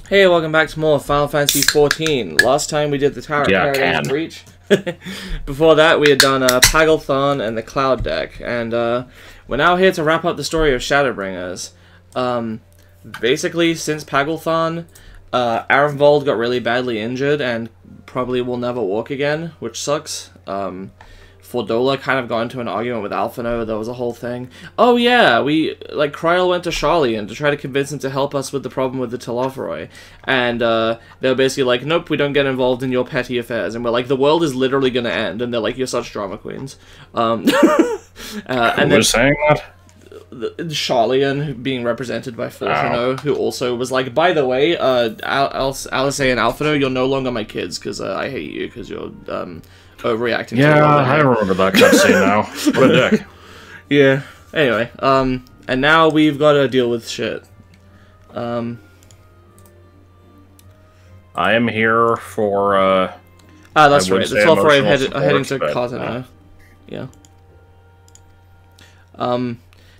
Hey, welcome back to more Final Fantasy XIV. Last time we did the Tower of Paradise Breach. Before that, we had done Pagelthon and the Cloud deck, and we're now here to wrap up the story of Shadowbringers. Basically, since Pagelthon, Arenvold got really badly injured and probably will never walk again, which sucks. Fordola kind of got into an argument with Alphinaud. There was a whole thing. Oh yeah, Kryl went to Sharlayan to try to convince him to help us with the problem with the Telophoroi. And they were basically like, nope, we don't get involved in your petty affairs. And we're like, the world is literally going to end. And they're like, you're such drama queens. And then saying that? Sharlayan being represented by Fortuno, who also was like, by the way, Alice and Alphinaud, you're no longer my kids because I hate you because you're overreacting. Yeah, I remember that cutscene now. What a dick. Yeah. Anyway, and now we've got to deal with shit. I am here for. That's right. The Telophoroi are heading to Carteneau. Yeah.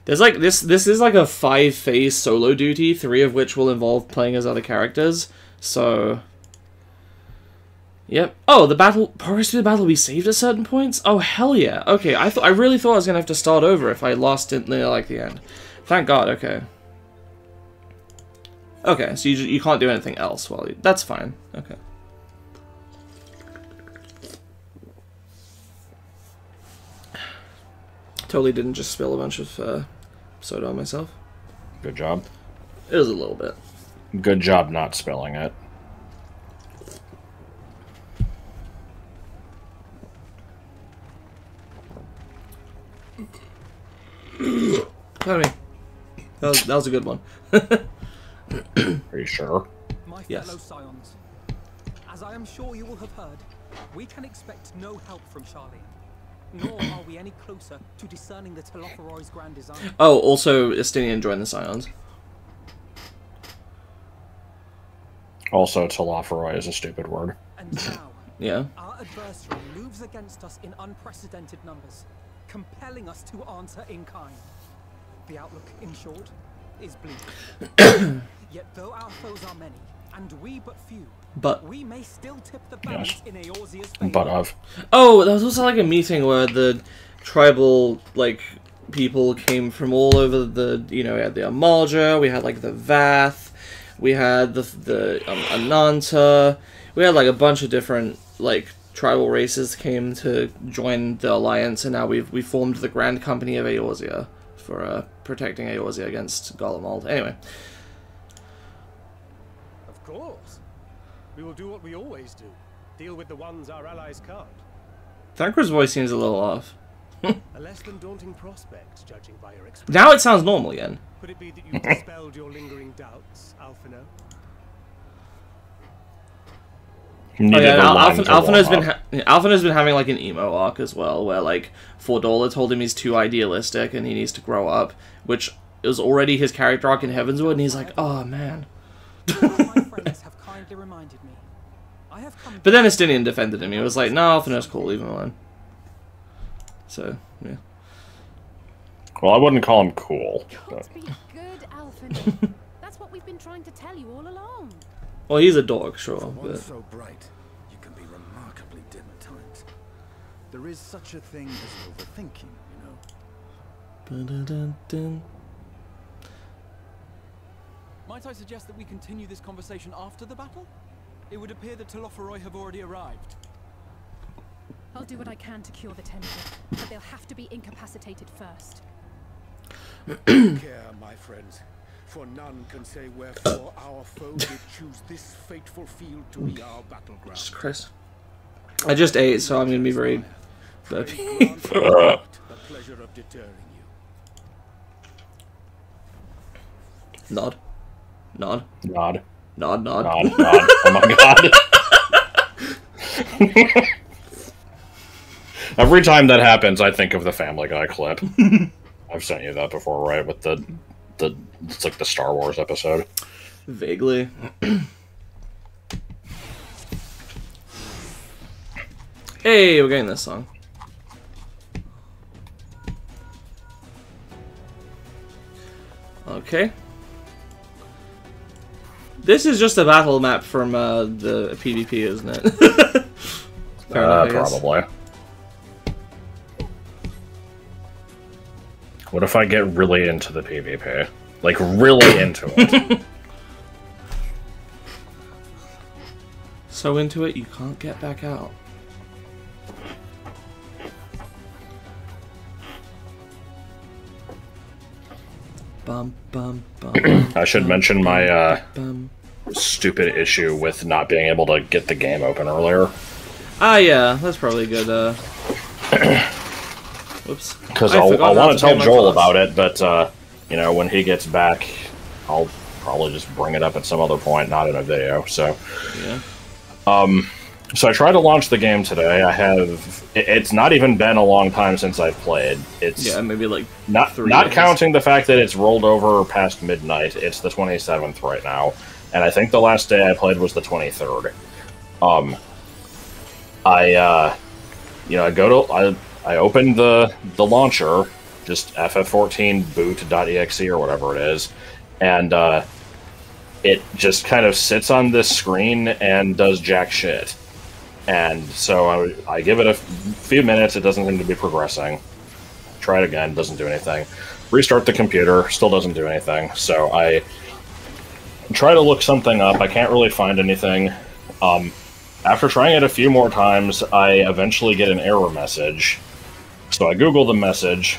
There's like this is like a 5-phase solo duty, 3 of which will involve playing as other characters. So yep. Oh, the battle progress through the battle will be saved at certain points? Oh hell yeah. Okay, I really thought I was gonna have to start over if I lost it near like the end. Thank God, okay. Okay, so you can't do anything else while that's fine. Okay. Totally didn't just spill a bunch of soda on myself. Good job. It was a little bit. Good job not spilling it. Pardon me. That was a good one. Are you sure? My yes. fellow scions, as I am sure you will have heard, we can expect no help from Sharlayan. Nor are we any closer to discerning the Telophoroi's grand design. Oh, also, Estinian joined the Scions. Also, Telophoroi is a stupid word. And now, yeah. Our adversary moves against us in unprecedented numbers, compelling us to answer in kind. The outlook, in short, is bleak. Yet though our foes are many, and we but few, we may still tip the balance in Eorzea's favor. Oh, there was also like a meeting where the tribal people came from all over the we had the Amalja, we had like the Vath, we had the Ananta, we had like a bunch of different tribal races came to join the alliance, and now we formed the Grand Company of Eorzea for protecting Eorzea against Garleans. Anyway. Of course. We will do what we always do. Deal with the ones our allies can't. Thankr's voice seems a little off. A less than daunting prospect, judging by your expression. Now it sounds normal again. Could it be that you dispelled your lingering doubts, Alphinaud? Oh yeah, Alphinaud's been having like an emo arc as well, where Fordola told him he's too idealistic and he needs to grow up, which was already his character arc in Heavensward, and he's like, oh man. But then Estinian defended him. He was like, no, Alphinaud's cool, leave him alone. So, yeah. Well, I wouldn't call him cool. Can't be good, Alphinaud. That's what we've been trying to tell you all along. Well, he's a dog, sure, but so bright, you can be remarkably dim at times. There is such a thing as overthinking, you know. Might I suggest that we continue this conversation after the battle? It would appear that Telophoroi have already arrived. I'll do what I can to cure the temple, but they'll have to be incapacitated first. Take care, my friends, for none can say wherefore our foe did choose this fateful field to be our battleground. Jesus Christ. I just ate, so I'm gonna be very burpy. The pleasure of deterring you. Nod. Nod. Nod. Nod, nod. Nod, nod. Oh my god. Every time that happens, I think of the Family Guy clip. I've sent you that before, right? With it's like the Star Wars episode. Vaguely. Hey, we're getting this song. Okay. This is just a battle map from the PvP, isn't it? Fair enough, probably. What if I get really into the PvP? Like, really into it? So into it, you can't get back out. Bum, bum, bum, I should mention my stupid issue with not being able to get the game open earlier. Ah, yeah, that's probably good. Whoops. Because I'll want to tell Joel about it, but, you know, when he gets back, I'll probably just bring it up at some other point, not in a video, so... Yeah. So I tried to launch the game today. I have... It's not even been a long time since I've played. It's... Yeah, maybe like Not counting the fact that it's rolled over past midnight, it's the 27th right now, and I think the last day I played was the 23rd. I opened the launcher, just ff14 boot.exe or whatever it is, and it just kind of sits on this screen and does jack shit. And so I give it a few minutes, it doesn't seem to be progressing. Try it again, doesn't do anything. Restart the computer, still doesn't do anything. So I try to look something up, I can't really find anything. After trying it a few more times, I eventually get an error message. So I Google the message,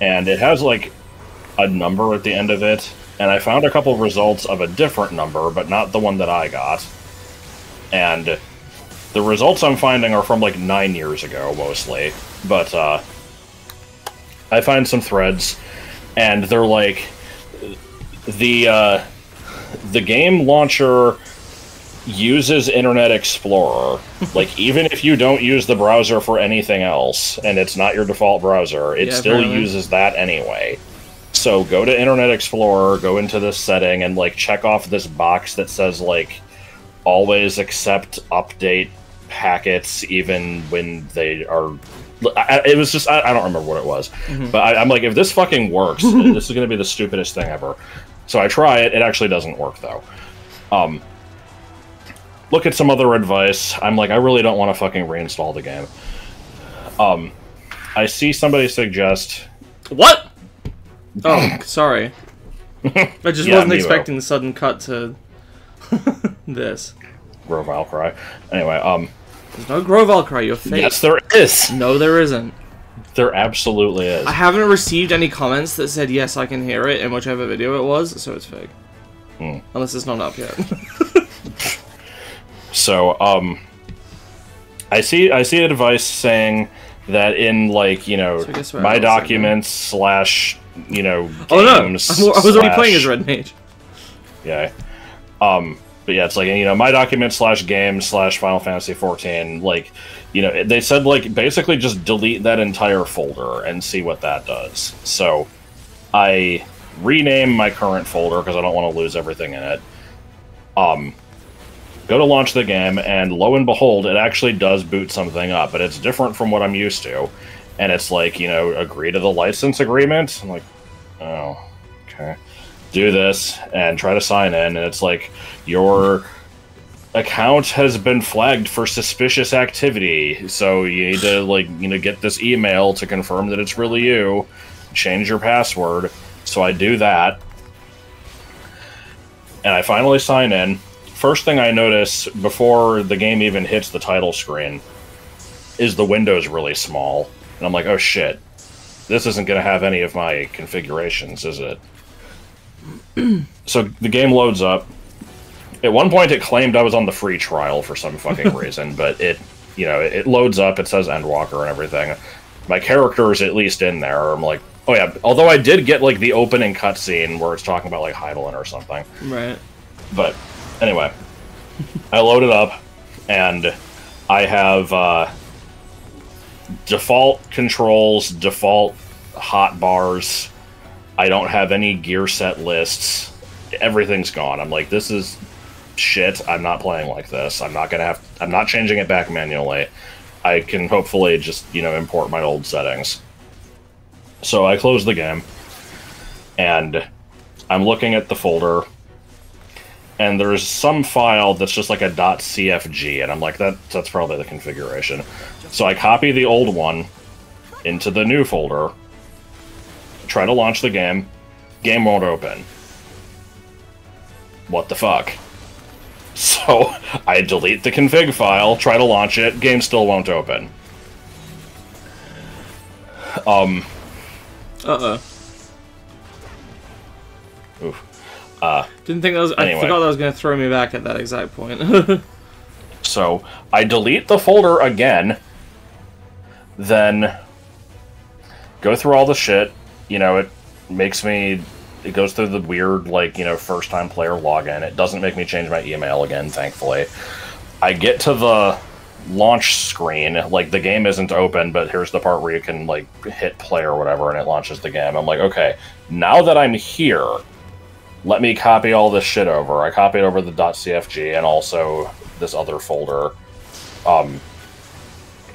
and it has, like, a number at the end of it, and I found a couple of results of a different number, but not the one that I got. And the results I'm finding are from, like, 9 years ago, mostly. But, I find some threads, and they're like, the game launcher uses Internet Explorer. Like, even if you don't use the browser for anything else, and it's not your default browser, it still uses that anyway. So go to Internet Explorer, go into this setting, and, like, check off this box that says, like, always accept update packets even when they are... It was just... I don't remember what it was. But I'm like, if this fucking works, this is going to be the stupidest thing ever. So I try it. It actually doesn't work, though. Look at some other advice. I'm like, I really don't want to fucking reinstall the game. I see somebody suggest... What? Oh, sorry. I just wasn't expecting the sudden cut to this. Grovile cry. Anyway, There's no Grovile cry, you're fake. Yes, there is! No, there isn't. There absolutely is. I haven't received any comments that said, yes, I can hear it in whichever video it was, so it's fake. Unless it's not up yet. So, I see advice saying that in, like, you know, so my documents slash, you know, games. Oh no! I was already playing as Red Mage. Yeah. But yeah, it's like, you know, my documents slash games slash Final Fantasy 14, like, you know, they said, like, basically just delete that entire folder and see what that does. So, I rename my current folder because I don't want to lose everything in it. Go to launch the game, and lo and behold, it actually does boot something up, but it's different from what I'm used to. And it's like, you know, agree to the license agreement. I'm like, oh, okay. Do this, and try to sign in, and it's like, your account has been flagged for suspicious activity, so you need to, like, you know, get this email to confirm that it's really you, change your password. So I do that, and I finally sign in. First thing I notice before the game even hits the title screen is the window's really small. And I'm like, oh shit, this isn't going to have any of my configurations, is it? So the game loads up. At one point it claimed I was on the free trial for some fucking reason, but it, you know, it loads up, it says Endwalker and everything. My character is at least in there. I'm like, oh yeah, although I did get, like, the opening cutscene where it's talking about, like, Heidelin or something. Right. But anyway, I load it up, and I have default controls, default hotbars. I don't have any gear set lists. Everything's gone. I'm like, this is shit. I'm not playing like this. I'm not changing it back manually. I can hopefully just, you know, import my old settings. So I close the game, and I'm looking at the folder, and there's some file that's just like a .cfg, and I'm like, that's probably the configuration. So I copy the old one into the new folder, try to launch the game won't open. What the fuck? So I delete the config file, try to launch it, game still won't open. Uh-oh. Oof. Didn't think that was... Anyway. I forgot that was going to throw me back at that exact point. So I delete the folder again, then go through all the shit. You know, it makes me... It goes through the weird, like, you know, first-time player login. It doesn't make me change my email again, thankfully. I get to the launch screen, like, the game isn't open, but here's the part where you can, like, hit play or whatever, and it launches the game. I'm like, okay, now that I'm here, let me copy all this shit over. I copied over the .cfg and also this other folder,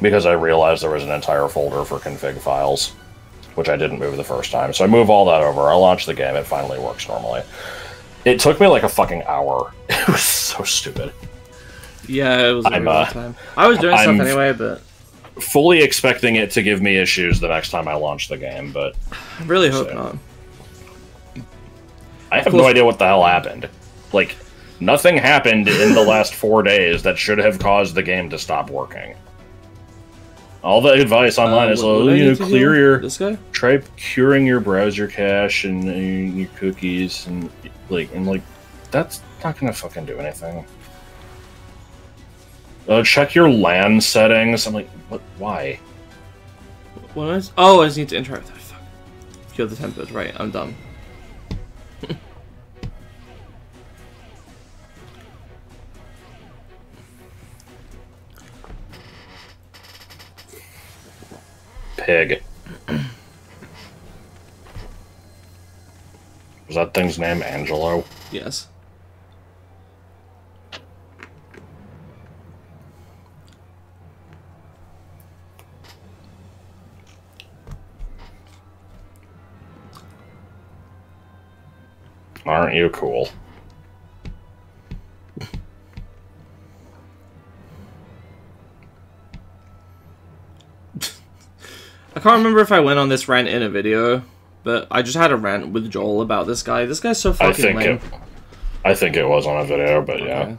because I realized there was an entire folder for config files, which I didn't move the first time. So I move all that over, I launch the game, it finally works normally. It took me like a fucking hour. It was so stupid. Yeah, it was a long time. I was doing stuff anyway, but... fully expecting it to give me issues the next time I launch the game, but... I really hope not. I have no idea what the hell happened. Like, nothing happened in the last 4 days that should have caused the game to stop working. All the advice online is, clear your... This guy? Try curing your browser cache and your cookies, and like, that's not gonna fucking do anything. Check your LAN settings. I'm like, what? Why? What is? Oh, I just need to interact. Fuck. Kill the tempers. Right, I'm dumb. Pig. Was that thing's name Angelo? Yes. Aren't you cool? I can't remember if I went on this rant in a video, but I just had a rant with Joel about this guy. This guy's so fucking lame. I think it was on a video, but okay. Yeah.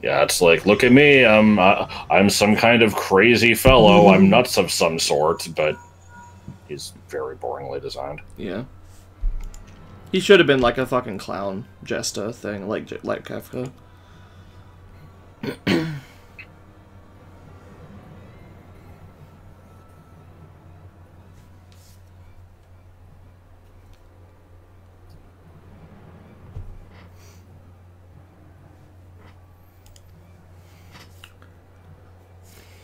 Yeah, it's like, look at me, I'm some kind of crazy fellow, I'm nuts of some sort, but he's very boringly designed. Yeah. He should have been like a fucking clown jester thing, like Kefka.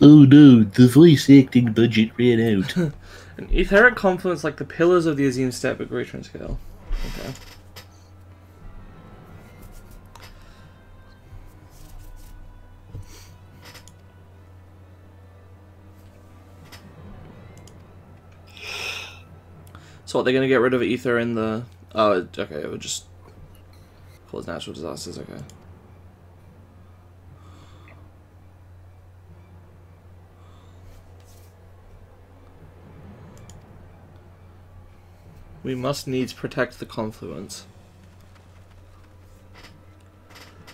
Oh no, the voice acting budget ran out. An etheric confluence like the pillars of the Eorzean step at greater in scale. Okay. So what, they're gonna get rid of ether in the... Oh, okay, it would just cause natural disasters, okay. We must needs protect the confluence.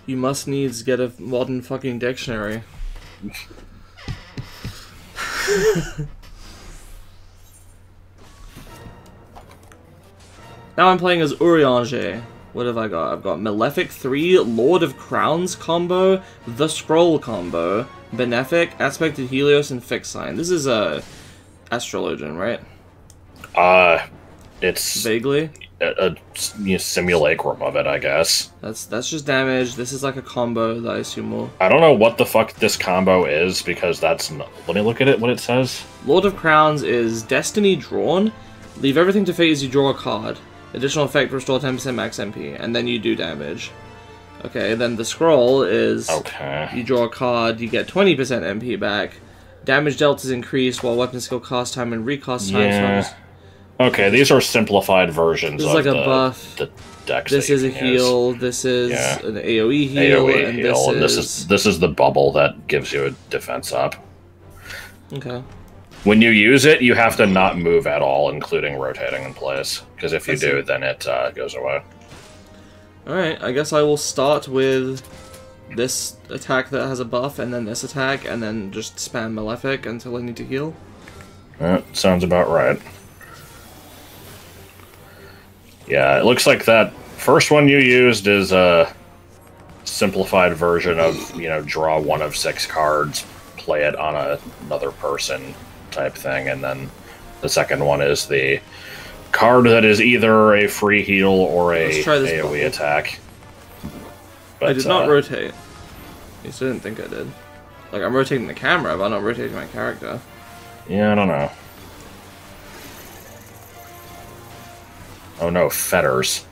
You must needs get a modern fucking dictionary. Now I'm playing as Urianger. What have I got? I've got Malefic 3, Lord of Crowns combo, The Scroll combo, Benefic, Aspected Helios, and Fixed Sign. This is a Astrologian, right? It's vaguely a simulacrum of it, I guess. That's just damage. This is like a combo that I assume will... I don't know what the fuck this combo is, because that's not... Let me look at it, what it says. Lord of Crowns is Destiny Drawn. Leave everything to fate as you draw a card. Additional effect, restore 10% max MP, and then you do damage. Okay, then the Scroll is... Okay. You draw a card, you get 20% MP back. Damage dealt is increased while weapon skill cost time and recast time... Yeah. Okay, these are simplified versions of like a buff. decks. This is a heal. This is an AOE heal, and this is the bubble that gives you a defense up. Okay. When you use it, you have to not move at all, including rotating in place. Because if you do, then it goes away. Alright, I guess I will start with this attack that has a buff, and then this attack, and then just spam Malefic until I need to heal. That sounds about right. Yeah, it looks like that first one you used is a simplified version of, you know, draw 1 of 6 cards, play it on another person type thing, and then the second one is the card that is either a free heal or a AoE attack. But, I did not rotate. At least I didn't think I did. Like, I'm rotating the camera, but I'm not rotating my character. Yeah, I don't know. Oh no, fetters.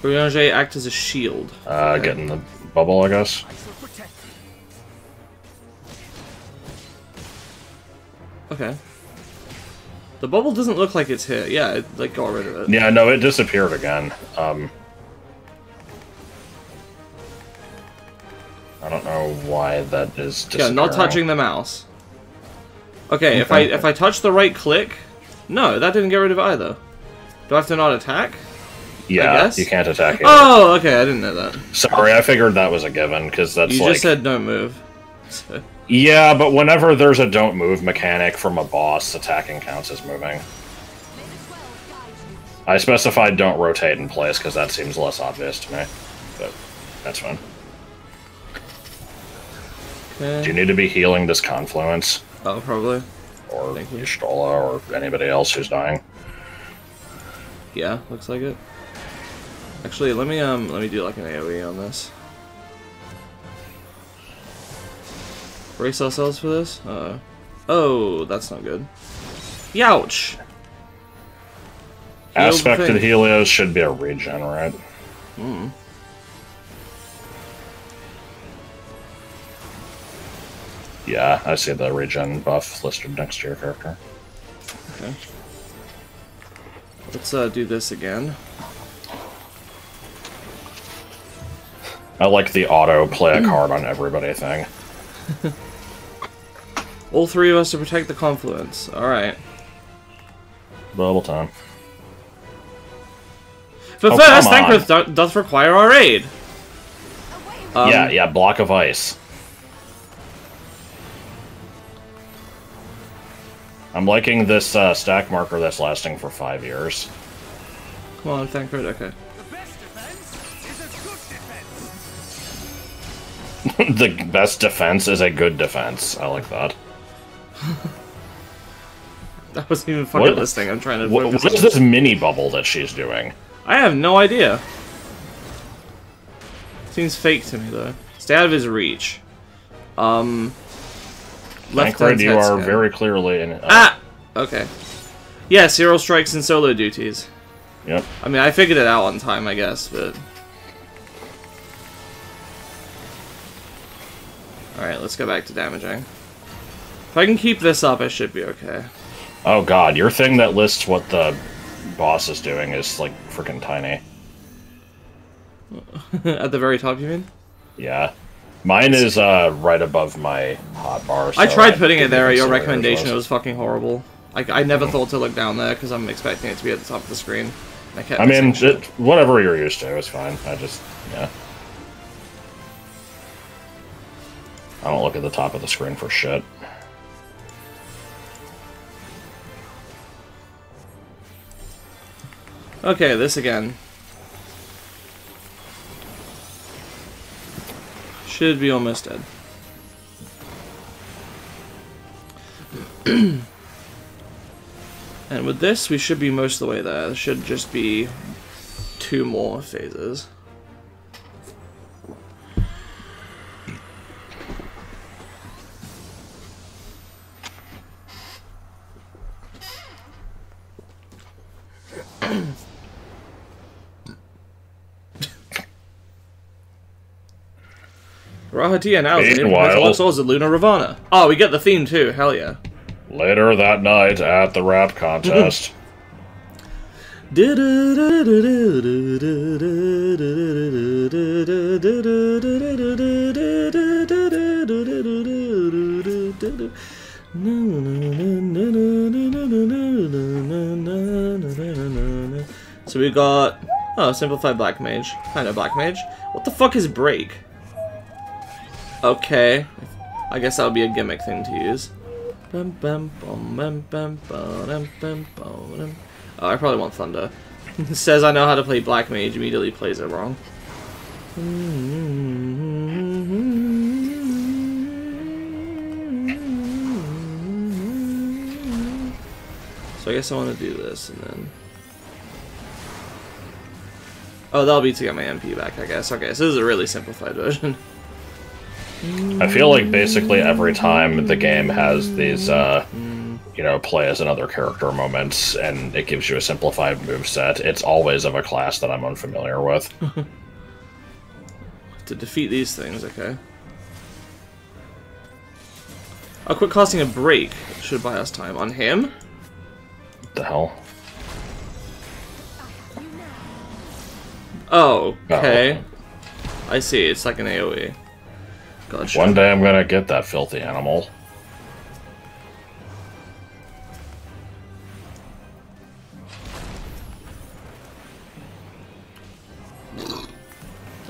Brianger act as a shield. Getting the bubble, I guess. Okay. The bubble doesn't look like it's here. Yeah, it, like, got rid of it. Yeah, no, it disappeared again. I don't know why that is disappearing. Yeah, not touching the mouse. Okay, if I touch the right click... No, that didn't get rid of it either. Do I have to not attack? Yeah, you can't attack it. Oh, okay, I didn't know that. Sorry, I figured that was a given, because that's You just said don't move. So. Yeah, but whenever there's a don't move mechanic from a boss, attacking counts as moving. I specified don't rotate in place, because that seems less obvious to me. But that's fine. Okay. Do you need to be healing this confluence? Oh, probably. Or Y'shtola, or anybody else who's dying? Yeah, looks like it. Actually, let me do like an AoE on this. Brace ourselves for this? Uh-oh. Oh, that's not good. Youch! Aspected Helios should be a regen, right? Hmm. Yeah, I see the regen buff listed next to your character. Okay. Let's do this again. I like the auto play a card on everybody thing. All 3 of us to protect the confluence. Alright. Bubble time. But first, Thancred doth require our aid. Yeah, block of ice. I'm liking this stack marker that's lasting for 5 years. Come on, Thancred, okay. The best defense is a good defense. I like that. That wasn't even fucking listening. I'm trying to. What is this mini bubble that she's doing? I have no idea. Seems fake to me though. Stay out of his reach. Left Thancred, you are very clearly in. Okay. Yeah, Cyril strikes and solo duties. Yep. I mean, I figured it out on time, I guess, but. Alright, let's go back to damaging. If I can keep this up, I should be okay. Oh god, your thing that lists what the boss is doing is, like, freaking tiny. At the very top, you mean? Yeah. Mine is, right above my hotbar. So I tried putting it there at your recommendation, it was fucking horrible. I never thought to look down there, because I'm expecting it to be at the top of the screen. I mean, whatever you're used to is fine. I just, yeah. I don't look at the top of the screen for shit. Okay, this again. Should be almost dead. And with this, we should be most of the way there. There should just be 2 more phases. Rahatia now is the Lunar Ravana. Oh, we get the theme too, hell yeah. Later that night at the rap contest. So we got simplified black mage, kind of black mage. What the fuck is break? Okay, I guess that would be a gimmick thing to use. Oh, I probably want thunder. Says I know how to play black mage, immediately plays it wrong. So I guess I want to do this and then. Oh, that'll be to get my MP back, I guess. Okay, so this is a really simplified version. I feel like basically every time the game has these, you know, play as another character moments, and it gives you a simplified moveset, it's always of a class that I'm unfamiliar with. To defeat these things, okay. I'll quit casting a break. Should buy us time. On him? What the hell? Oh, okay. I see, it's like an AoE. Gotcha. One day I'm gonna get that filthy animal.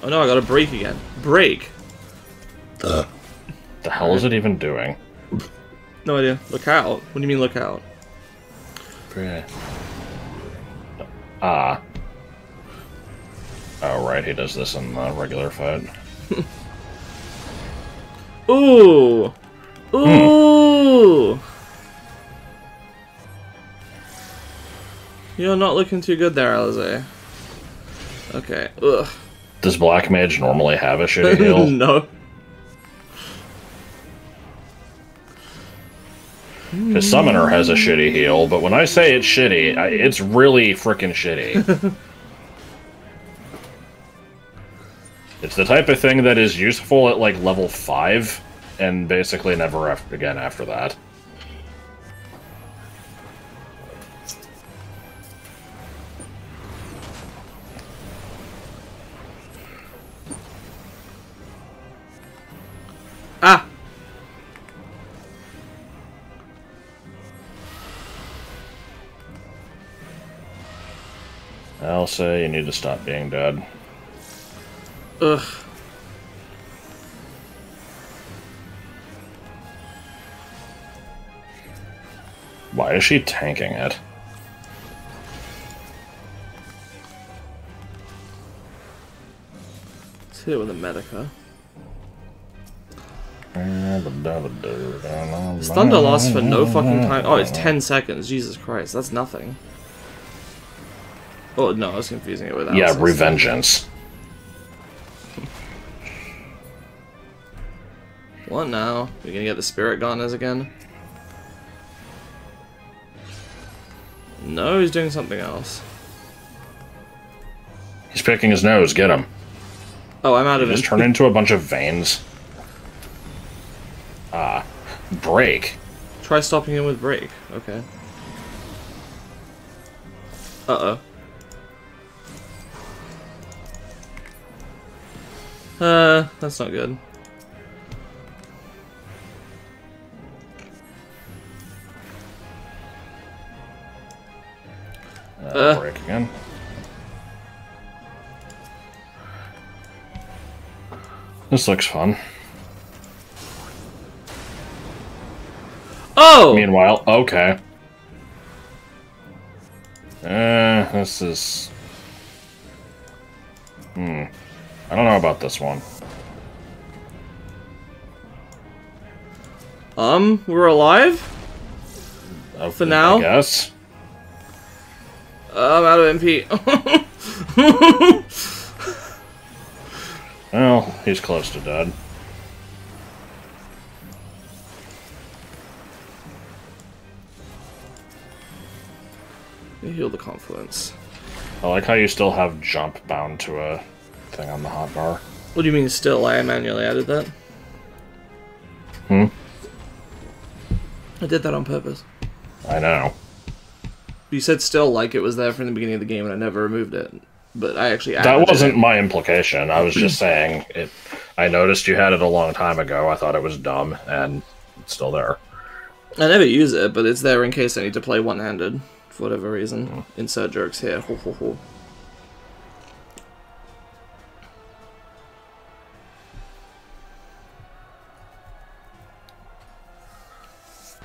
Oh no, I gotta break again. Break! The hell is it even doing? No idea. Look out. What do you mean look out? Ah. Oh right, he does this in the regular fight. Ooh! Ooh! You're not looking too good there, Alize. Okay. Ugh. Does Black Mage normally have a shitty heal? No. His Summoner has a shitty heal, but when I say it's shitty, it's really frickin' shitty. It's the type of thing that is useful at, like, level 5, and basically never again after that. Ah! I'll say you need to stop being dead. Ugh. Why is she tanking it? Let's hit it with a Medica. This thunder lasts for no fucking time. Oh, it's 10 seconds. Jesus Christ, that's nothing. Oh, no, I was confusing it with that. Yeah, Revengeance. What now? We're gonna get the Spirit Gardeners again? No, he's doing something else. He's picking his nose, get him. Oh, I'm out of it. Just turn into a bunch of veins. Ah. Break. Try stopping him with break. Okay. Uh-oh. That's not good. Break again. This looks fun. Oh! Meanwhile, okay. This is... I don't know about this one. We're alive? For now? I guess. I'm out of MP. Well, he's close to dead. Heal the confluence. I like how you still have jump bound to a thing on the hotbar. What do you mean still? I manually added that. I did that on purpose. I know. You said still like it was there from the beginning of the game and I never removed it. But I actually added That wasn't my implication. I was just saying it. I noticed you had it a long time ago. I thought it was dumb, and it's still there. I never use it, but it's there in case I need to play one-handed for whatever reason. Insert jerks here. Ho, ho, ho.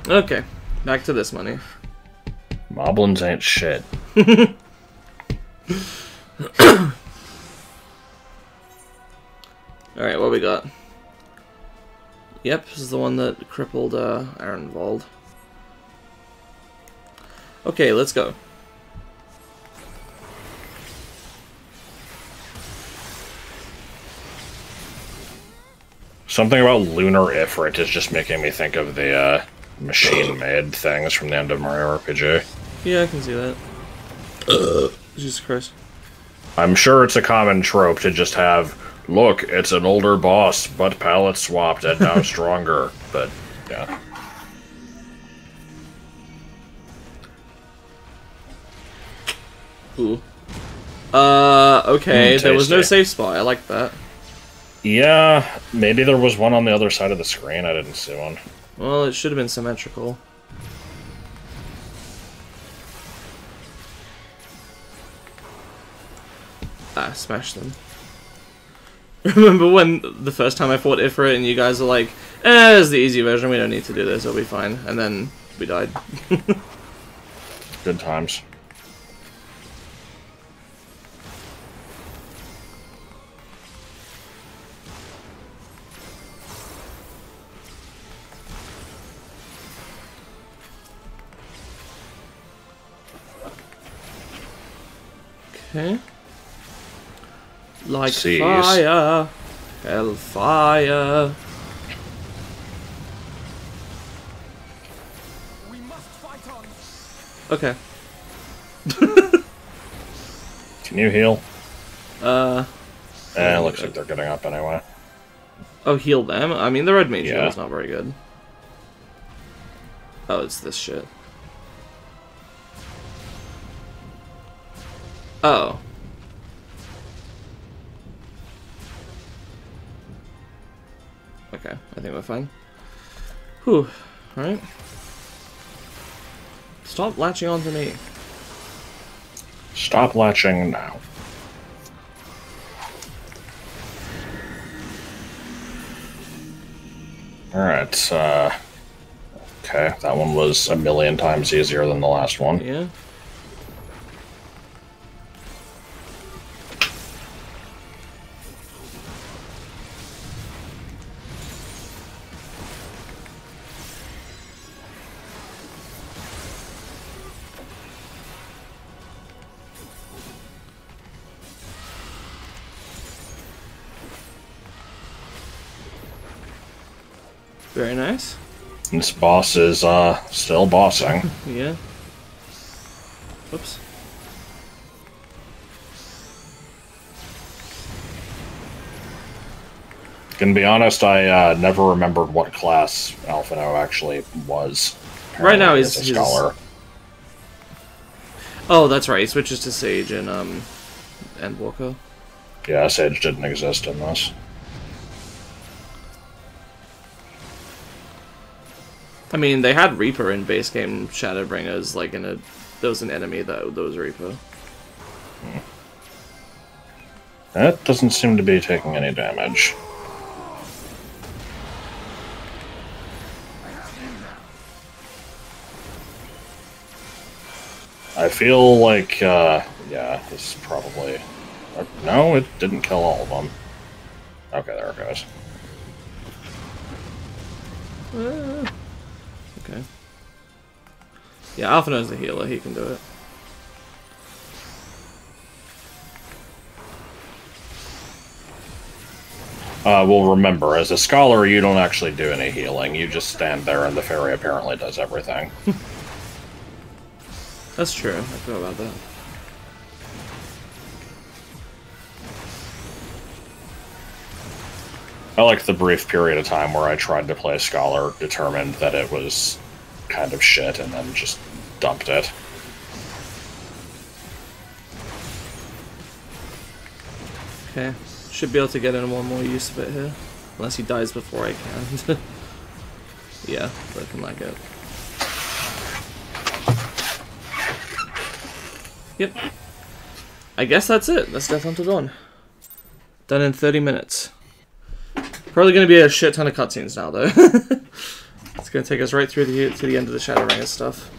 Okay, back to this money. Moblins ain't shit. Alright, what we got? Yep, this is the one that crippled Arenvald. Okay, let's go. Something about lunar Ifrit is just making me think of the machine-made things from the end of Mario RPG. Yeah, I can see that. Jesus Christ. I'm sure it's a common trope to just have, look, it's an older boss, but palette swapped and now stronger. But, yeah. Ooh. Okay, there was no safe spot. I like that. Yeah, maybe there was one on the other side of the screen. I didn't see one. Well, it should have been symmetrical. Ah, smash them. Remember when the first time I fought Ifrit and you guys were like, it's the easy version, we don't need to do this, it'll be fine. And then we died. Good times. Okay. Like Seas. fire, hellfire. We must fight on. Okay. Can you heal? Yeah, Looks like they're getting up anyway. Oh, heal them? I mean, the red mage Yeah. heal is not very good. Oh, it's this shit. Oh. Okay, I think we're fine. Whew. Alright. Stop latching onto me. Stop latching now. Alright, okay, that one was a million times easier than the last one. Yeah. Very nice. This boss is, still bossing. Yeah. Whoops. Can be honest, I, never remembered what class Alphino actually was. Right now Apparently he's a scholar. Oh, that's right. He switches to Sage and Endwalker. Yeah, Sage didn't exist in this. I mean, they had Reaper in base game Shadowbringers, like in a... There was an enemy that was Reaper. That doesn't seem to be taking any damage. I feel like, yeah, this is probably... No, it didn't kill all of them. Okay, there it goes. Okay. Yeah, Alphino's the healer, he can do it. Well, remember, as a scholar, you don't actually do any healing. You just stand there, and the fairy apparently does everything. That's true, I forgot about that. I like the brief period of time where I tried to play Scholar, determined that it was kind of shit, and then just dumped it. Okay, should be able to get in one more use of it here. Unless he dies before I can. Yeah, looking like it. Yep. I guess that's it. That's Death Until Dawn. Done in 30 minutes. Probably going to be a shit ton of cutscenes now, though. It's going to take us right through to the end of the Shadowringer stuff.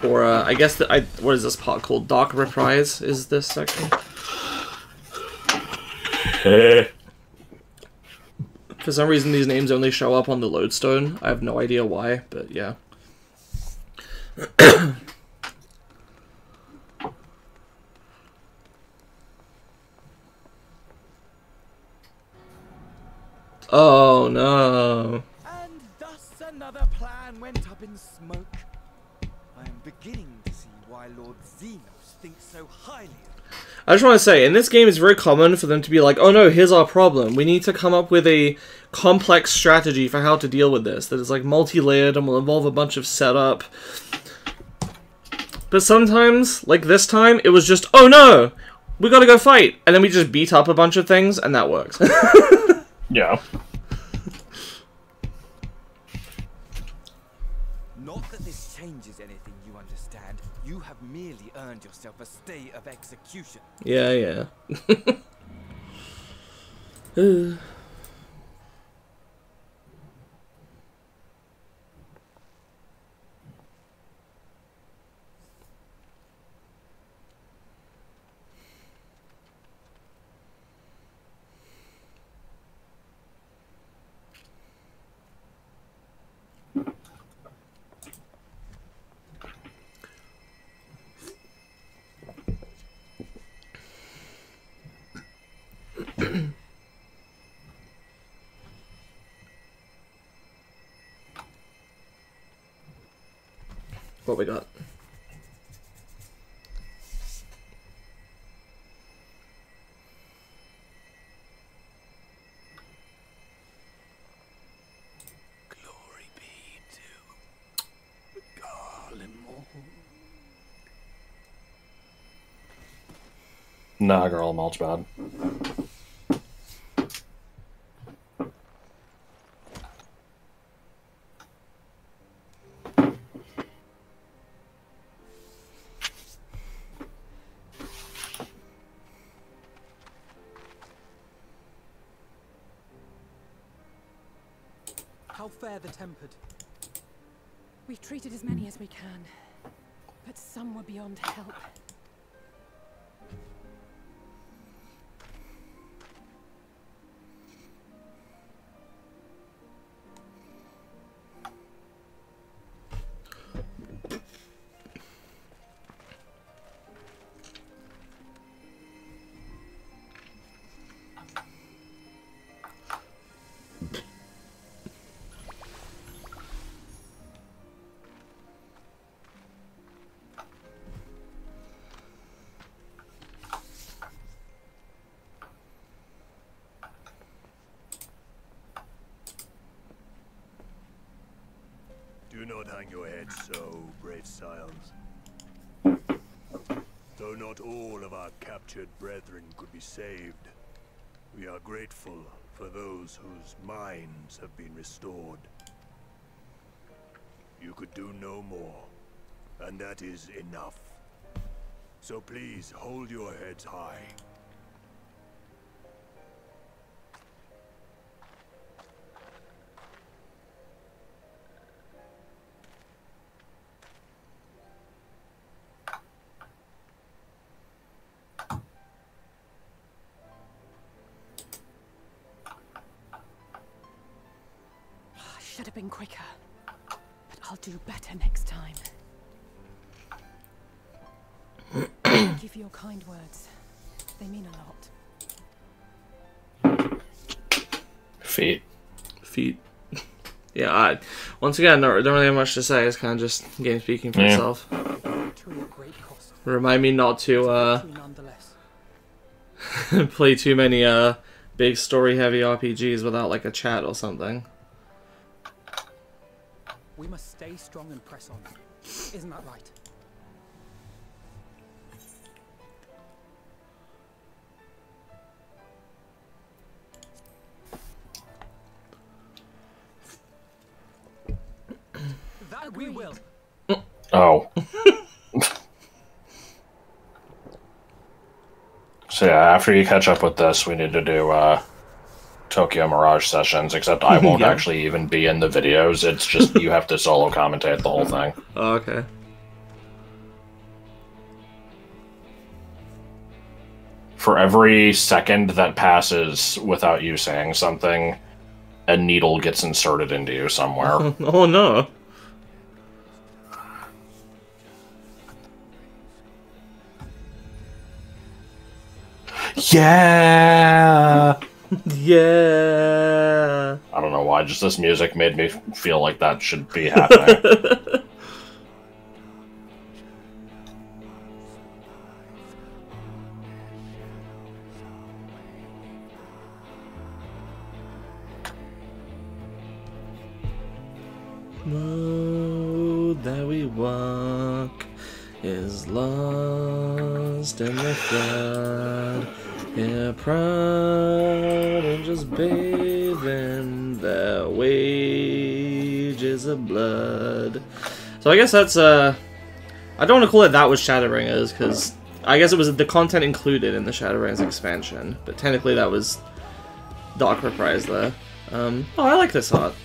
Or, I guess, what is this part called? Dark Reprise is this section. For some reason, these names only show up on the lodestone. I have no idea why, but yeah. Oh no. And thus another plan went up in smoke. I am beginning to see why Lord Xenos thinks so highly of me. I just want to say, in this game, it's very common for them to be like, oh no, here's our problem. We need to come up with a complex strategy for how to deal with this that is like multi-layered and will involve a bunch of setup. But sometimes, like this time, it was just, oh no, we gotta go fight. And then we just beat up a bunch of things, and that works. Yeah. Not that this changes anything, you understand. You have merely earned yourself a stay of execution. Yeah, yeah. What we got? Glory be to Garleans. Nah, girl, mulch bad. How fare the tempered? We've treated as many as we can, but some were beyond help. Do not hang your head so, brave scions. Though not all of our captured brethren could be saved, we are grateful for those whose minds have been restored. You could do no more, and that is enough. So please hold your heads high. Should have been quicker, but I'll do better next time. Thank you for your kind words. They mean a lot. Feet. Yeah, once again, don't really have much to say. It's kind of just game speaking for itself. Remind me not to play too many big story-heavy RPGs without like a chat or something. We must stay strong and press on. Isn't that right? We will. Oh. So yeah, after you catch up with this, we need to do Tokyo Mirage sessions, except I won't actually even be in the videos. It's just you have to solo commentate the whole thing. Oh, okay. For every second that passes without you saying something, a needle gets inserted into you somewhere. Oh no. Yeah! Yeah! I don't know why, just this music made me feel like that should be happening. Road that we walk is lost in the flood. Yeah, proud and just bathe in their wages of blood. So I guess that's I don't want to call it that was Shadowbringers, because I guess it was the content included in the Shadowbringers expansion, but technically that was Dark Reprise there. Oh, I like this art.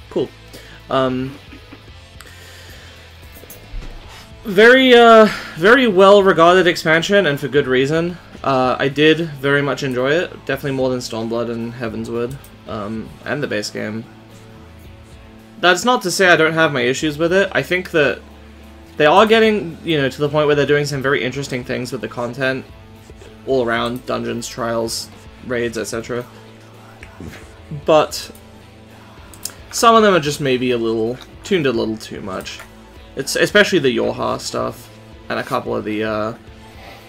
Cool. Very well regarded expansion, and for good reason. I did very much enjoy it, definitely more than Stormblood and Heavensward, and the base game. That's not to say I don't have my issues with it. I think that they are getting, you know, to the point where they're doing some very interesting things with the content all around, dungeons, trials, raids, etc. But some of them are just maybe tuned a little too much. It's especially the Yorha stuff, and a couple of the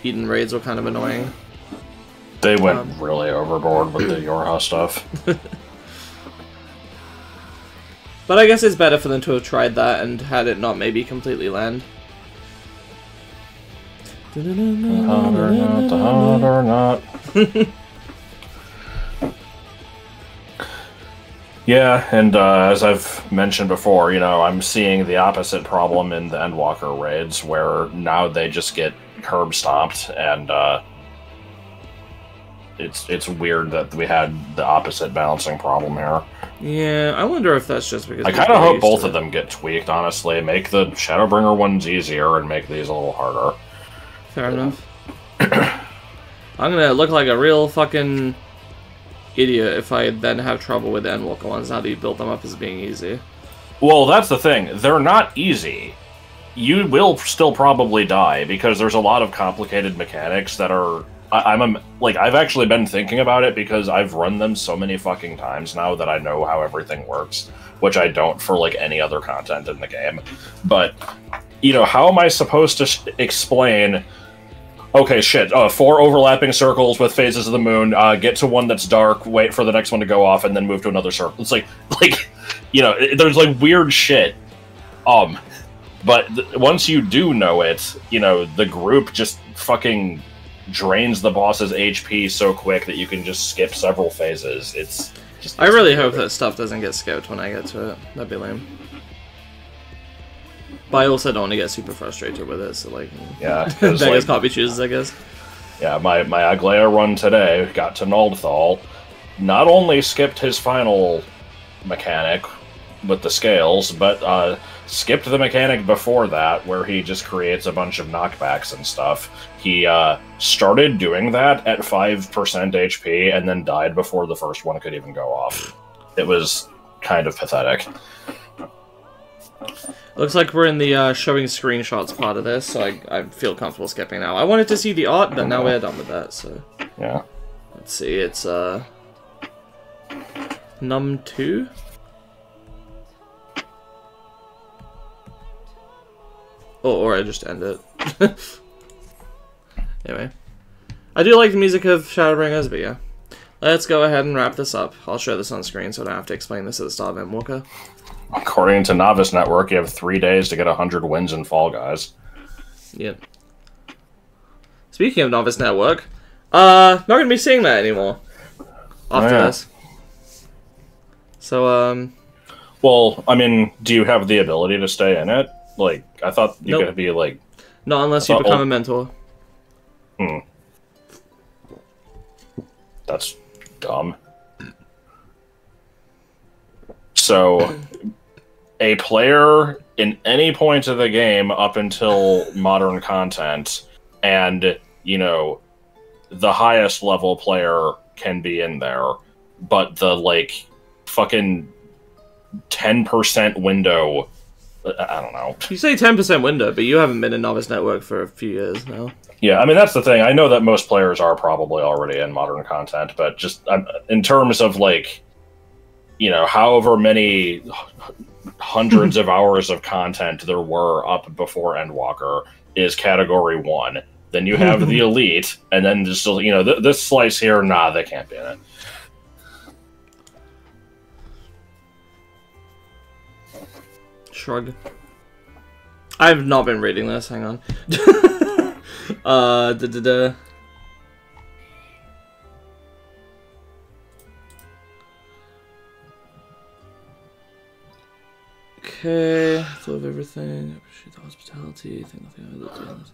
Eden raids were kind of annoying. They went really overboard with the Yorha stuff. But I guess it's better for them to have tried that and had it not maybe completely land. The hot or not. Yeah, and as I've mentioned before, you know, I'm seeing the opposite problem in the Endwalker raids, where now they just get curb stomped, and it's weird that we had the opposite balancing problem here. Yeah, I wonder if that's just because I kind of hope both of them get tweaked, honestly. Make the Shadowbringer ones easier and make these a little harder. Fair enough. I'm gonna look like a real fucking idiot if I then have trouble with the Endwalker ones now that you built them up as being easy. Well, that's the thing. They're not easy. You will still probably die, because there's a lot of complicated mechanics that are... I've actually been thinking about it, because I've run them so many fucking times now that I know how everything works, which I don't for, like, any other content in the game. But, you know, how am I supposed to explain... Okay, shit. 4 overlapping circles with phases of the moon. Get to one that's dark, wait for the next one to go off, and then move to another circle. It's like, you know, there's like weird shit. But once you do know it, you know, the group just fucking drains the boss's HP so quick that you can just skip several phases. It's just... I really hope that stuff doesn't get skipped when I get to it. That'd be lame. But I also don't want to get super frustrated with it, so like... Yeah, beggars can't be choosers, I guess. Yeah, my Aglaya run today got to Naldthal. Not only skipped his final mechanic with the scales, but skipped the mechanic before that, where he just creates a bunch of knockbacks and stuff. He started doing that at 5% HP, and then died before the first one could even go off. It was kind of pathetic. Looks like we're in the showing screenshots part of this, so I feel comfortable skipping now. I wanted to see the art, but now we're done with that, so... Yeah. Let's see, it's, Num 2? Oh, or I just end it. Anyway. I do like the music of Shadowbringers, but yeah. Let's go ahead and wrap this up. I'll show this on screen so I don't have to explain this at the start of Endwalker. According to Novice Network, you have 3 days to get 100 wins in Fall Guys. Yep. Speaking of Novice Network, not going to be seeing that anymore after this. So, Well, I mean, do you have the ability to stay in it? Like, I thought you Nope. could be like... Not unless you become a mentor. Hmm. That's dumb. So, a player in any point of the game up until modern content, and, you know, the highest level player can be in there, but the, like, fucking 10% window, I don't know. You say 10% window, but you haven't been in Novice Network for a few years now. Yeah, I mean, that's the thing. I know that most players are probably already in modern content, but just in terms of, like, you know, however many hundreds of hours of content there were up before Endwalker is Category 1. Then you have the Elite, and then just, you know, this slice here, nah, they can't be in it. Shrug. I've not been reading this, hang on. Okay, thought of everything. Appreciate the hospitality. Think nothing of it. Doing this.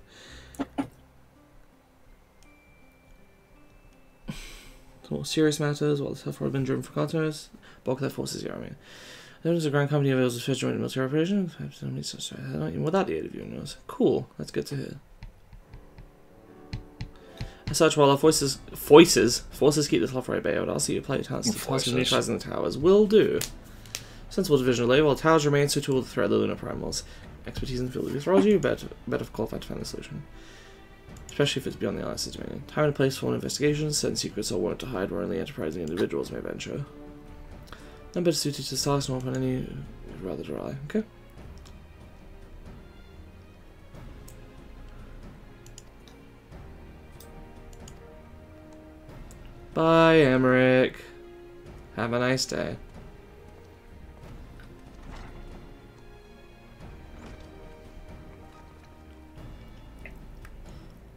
More serious matters, while the tough have been driven for Carteneau, bulk of their forces here, I mean. There was a grand company avails of first joint military operation. Without the aid of unions. Cool, that's good to hear. As such, while our forces keep the Lottery at bay, I would ask you to apply your talents to tasks neutralizing the towers. Will do. Sensible division of labor, while the towers remain suitable to threat the lunar primals. Expertise in the field of astrology, better qualified to find the solution. Especially if it's beyond the alliance's domain. Time and place for all investigations, certain secrets are wanted to hide where only enterprising individuals may venture. None better suited to stars nor upon any rather dry. Okay. Bye, Emmerich. Have a nice day.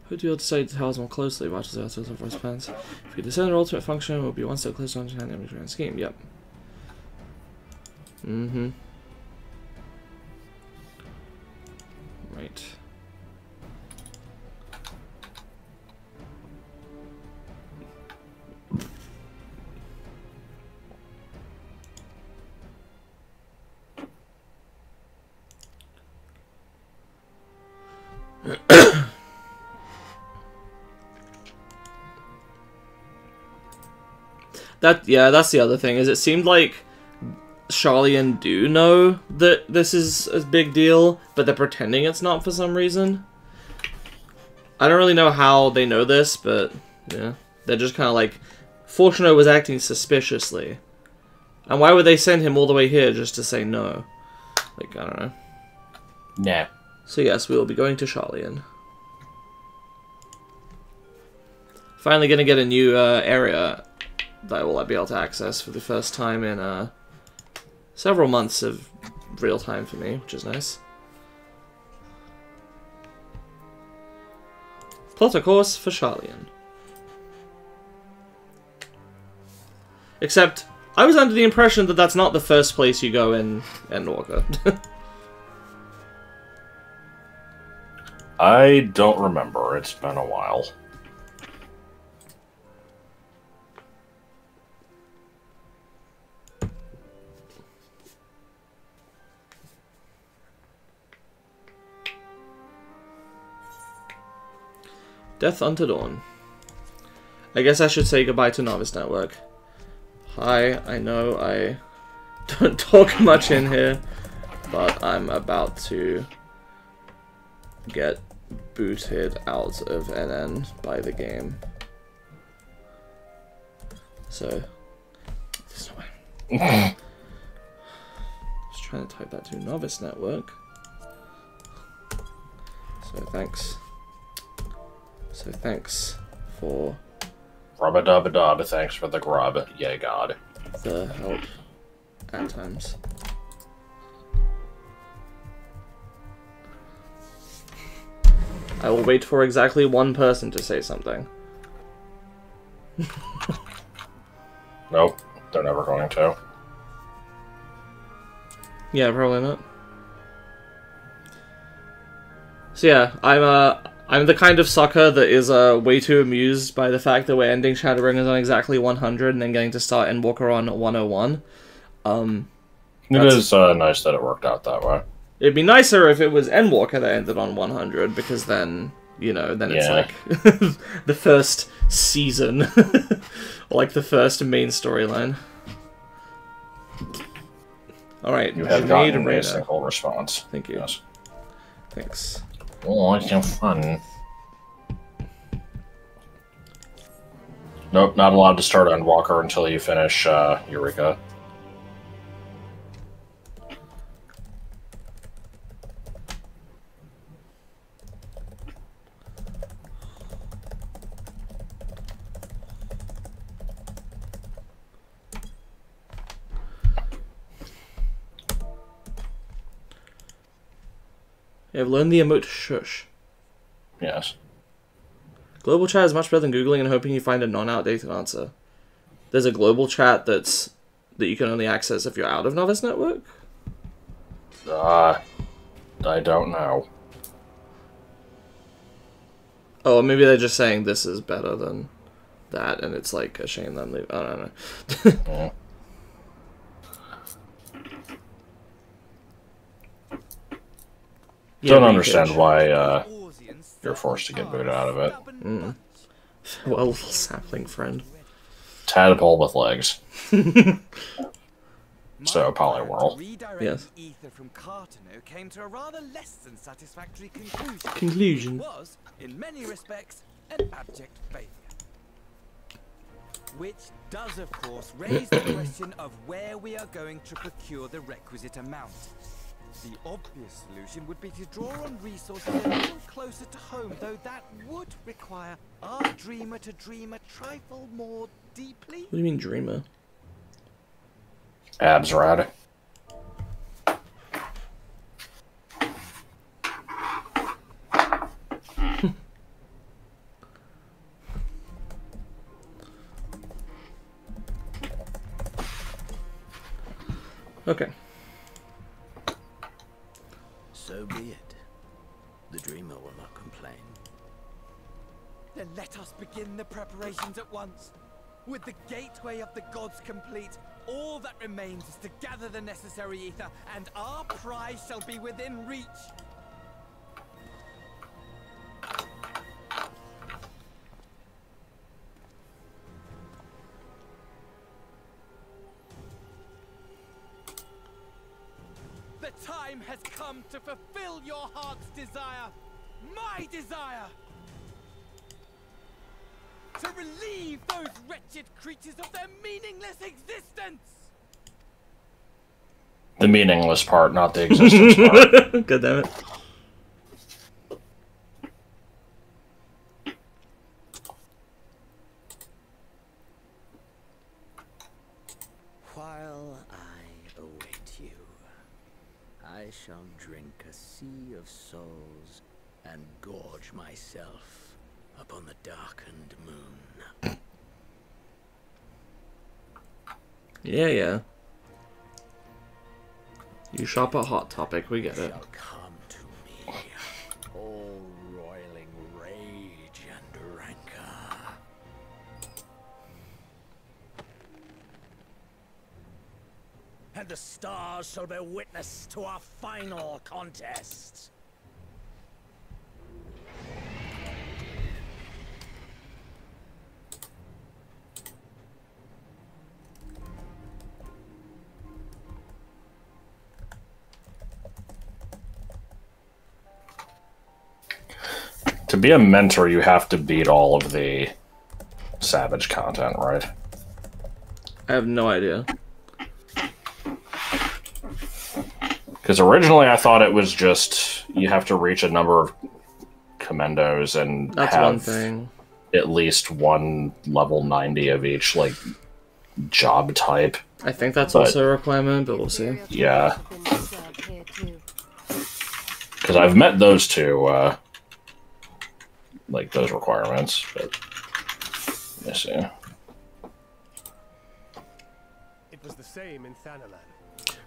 Who do you decide to house more closely? Watches out of voice plans. If you discern their ultimate function, it will be one step closer to understanding the grand scheme. Yep. Mm-hmm. Right. That's the other thing, is it seemed like Garleans do know that this is a big deal, but they're pretending it's not for some reason. I don't really know how they know this, but yeah. They're just kind of like, Fortunato was acting suspiciously. And why would they send him all the way here just to say no? Like, I don't know. Nah. So yes, we will be going to Garleans. Finally gonna get a new area that I will be able to access for the first time in several months of real time for me, which is nice. Plot a course for Garleans. Except, I was under the impression that that's not the first place you go in Endwalker. I don't remember. It's been a while. Death unto dawn. I guess I should say goodbye to Novice Network. Hi, I know I don't talk much in here, but I'm about to get booted out of NN by the game. So, this way. Just trying to type that to Novice Network. So thanks. So thanks for... Rubba-dubba-dub, thanks for the grub, yay god. The help at times. I will wait for exactly one person to say something. Nope, they're never going to. Yeah, probably not. So yeah, I'm the kind of sucker that is way too amused by the fact that we're ending Shadowbringers on exactly 100 and then getting to start Endwalker on 101. It is nice that it worked out that way. It'd be nicer if it was Endwalker that ended on 100, because then, you know, then it's like the first season, like the first main storyline. Alright, you have gotten a single response. Thank you. Yes. Thanks. Oh, it's so fun. Nope, not allowed to start Endwalker until you finish Eureka. I've learned the emote shush. Yes. Global chat is much better than Googling and hoping you find a non-outdated answer. There's a global chat that you can only access if you're out of Novice Network? I don't know. Oh, maybe they're just saying this is better than that, and it's like a shame them leave. I don't know. Yeah. Don't understand why you're forced to get booted out of it. Mm. Well, sapling friend. Tadpole with legs. So, Poliwhirl. Yes. Ether from Carteneau came to a rather less than satisfactory conclusion. Conclusion. It was, in many respects, an abject failure. Which does, of course, raise the question of where we are going to procure the requisite amount. The obvious solution would be to draw on resources a little closer to home, though that would require our dreamer to dream a trifle more deeply. What do you mean, dreamer? Absrad. Okay. So be it. The dreamer will not complain. Then let us begin the preparations at once. With the gateway of the gods complete, all that remains is to gather the necessary ether, and our prize shall be within reach. The time has come to fulfill your heart's desire, my desire! To relieve those wretched creatures of their meaningless existence! The meaningless part, not the existence part. God damn it. While I await you, I shall drink a sea of souls and gorge myself upon the darkened moon. Yeah. You shop at Hot Topic, we get it. Shall come to me, all roiling rage and rancor. And the stars shall bear witness to our final contest. To be a mentor, you have to beat all of the Savage content, right? I have no idea. Because originally I thought it was just you have to reach a number of commandos and That's have one thing. At least one level 90 of each, like, job type. I think that's also a requirement, but we'll see. Yeah. Because I've met those two, like, those requirements, but let me see. It was the same in Thanalan.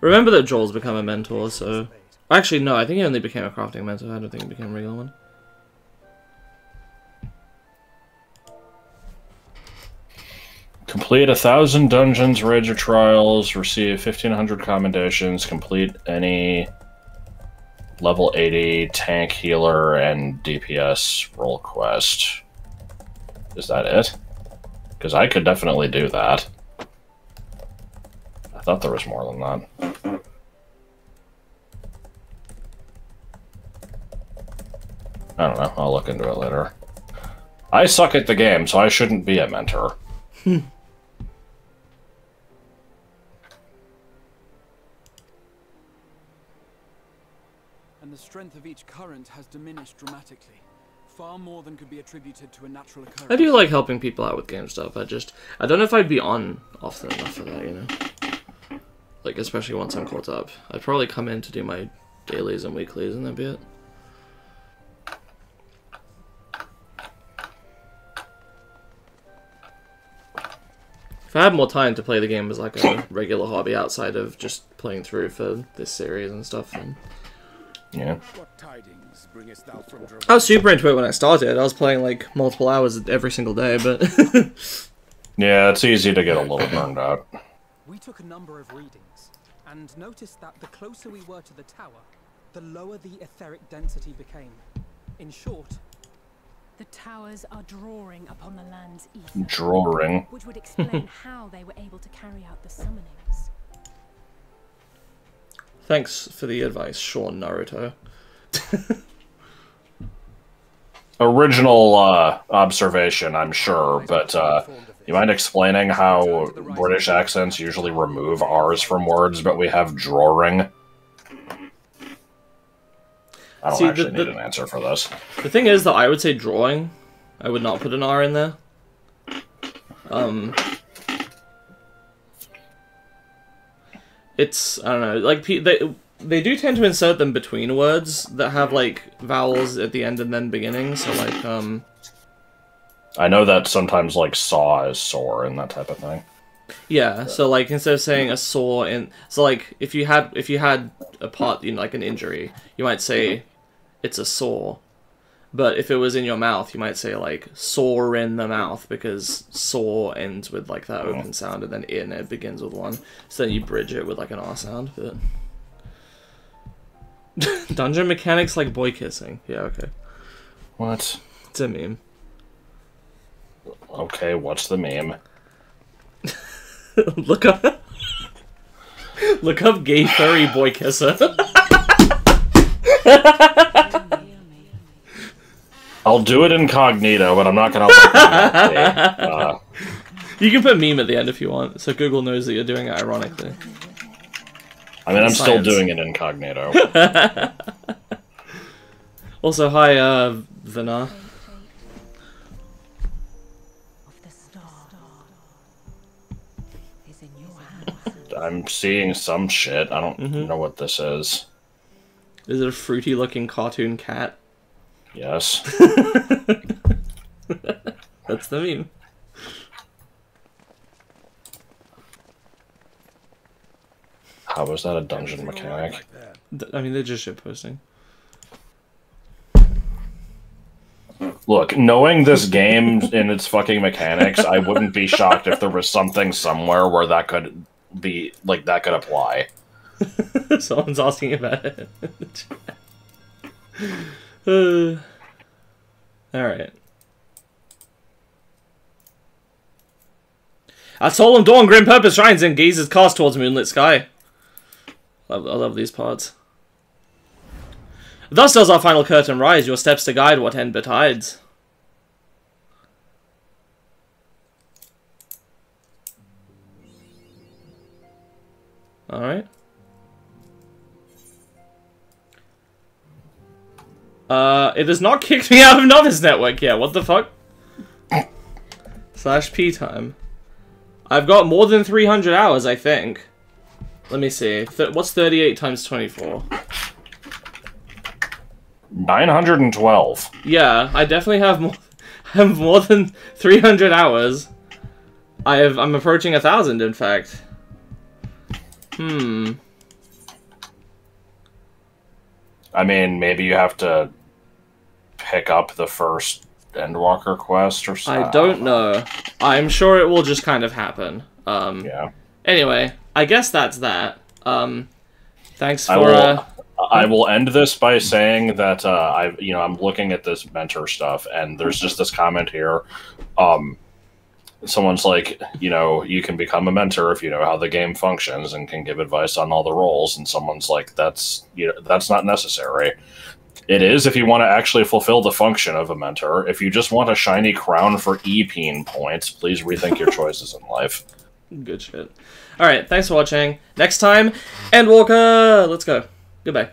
Remember that Joel's become a mentor, so... Actually, no, I think he only became a crafting mentor. I don't think he became a regular one. Complete 1,000 dungeons, raids, or trials. Receive 1,500 commendations. Complete any level 80 tank, healer, and DPS role quest. Is that it? Because I could definitely do that. I thought there was more than that. I don't know. I'll look into it later. I suck at the game, so I shouldn't be a mentor. And the strength of each current has diminished dramatically. Far more than could be attributed to a natural occurrence. I do like helping people out with game stuff. I don't know if I'd be on often enough for that, you know? Like, especially once I'm caught up. I'd probably come in to do my dailies and weeklies and that'd be it. If I had more time to play the game as like a regular hobby outside of just playing through for this series and stuff, then... Yeah. What tidings bringest thou from I was super into it when I started. I was playing like multiple hours every single day, but... Yeah, it's easy to get a little burned out. We took a number of readings, and noticed that the closer we were to the tower, the lower the etheric density became. In short... The towers are drawing upon the land's ether. Drawing. Which would explain how they were able to carry out the summonings. Thanks for the advice, Sean Naruto. Original observation, I'm sure, but you mind explaining how British accents usually remove R's from words, but we have drawing? I don't actually need an answer for this. The thing is that I would say drawing. I would not put an R in there. It's, I don't know, like, they do tend to insert them between words that have, like, vowels at the end and then beginning, so, like, I know that sometimes, like, saw is sore and that type of thing. Yeah, so, like, instead of saying a sore in... So, like, if you had a part, you know, like an injury, you might say it's a sore. But if it was in your mouth, you might say, like, sore in the mouth, because sore ends with, like, that open sound, and then in it begins with one. So then you bridge it with, like, an R sound, but... Dungeon mechanics like boy kissing. Yeah, okay. What? It's a meme. Okay, what's the meme? Look up... Look up gay furry boy kisser. I'll do it incognito, but I'm not gonna look at You can put meme at the end if you want, so Google knows that you're doing it ironically. I mean, I'm still doing it incognito. Also, hi, Vina. I'm seeing some shit. I don't know what this is. Is it a fruity-looking cartoon cat? Yes. That's the meme. How was that a dungeon mechanic? I mean, they're just shitposting. Look, knowing this game and its fucking mechanics, I wouldn't be shocked if there was something somewhere where that could be, like, that could apply. Someone's asking about it. Alright. At solemn dawn, grim purpose shines and gazes cast towards moonlit sky. I love these parts. Thus does our final curtain rise, your steps to guide what end betides. Alright. It has not kicked me out of Novice Network yet, what the fuck? /P time. I've got more than 300 hours, I think. Let me see. What's 38 times 24? 912. Yeah, I definitely have more than 300 hours. I'm approaching 1,000, in fact. I mean, maybe you have to pick up the first Endwalker quest or something. I don't know. I'm sure it will just kind of happen. Yeah. Anyway, I guess that's that. Thanks for... I will end this by saying that I'm looking at this mentor stuff, and there's just this comment here. Someone's like, you can become a mentor if you know how the game functions and can give advice on all the roles, and someone's like, that's not necessary. It is if you want to actually fulfill the function of a mentor. If you just want a shiny crown for EP points, please rethink your choices in life. Good shit. Alright, thanks for watching. Next time, Endwalker! Let's go. Goodbye.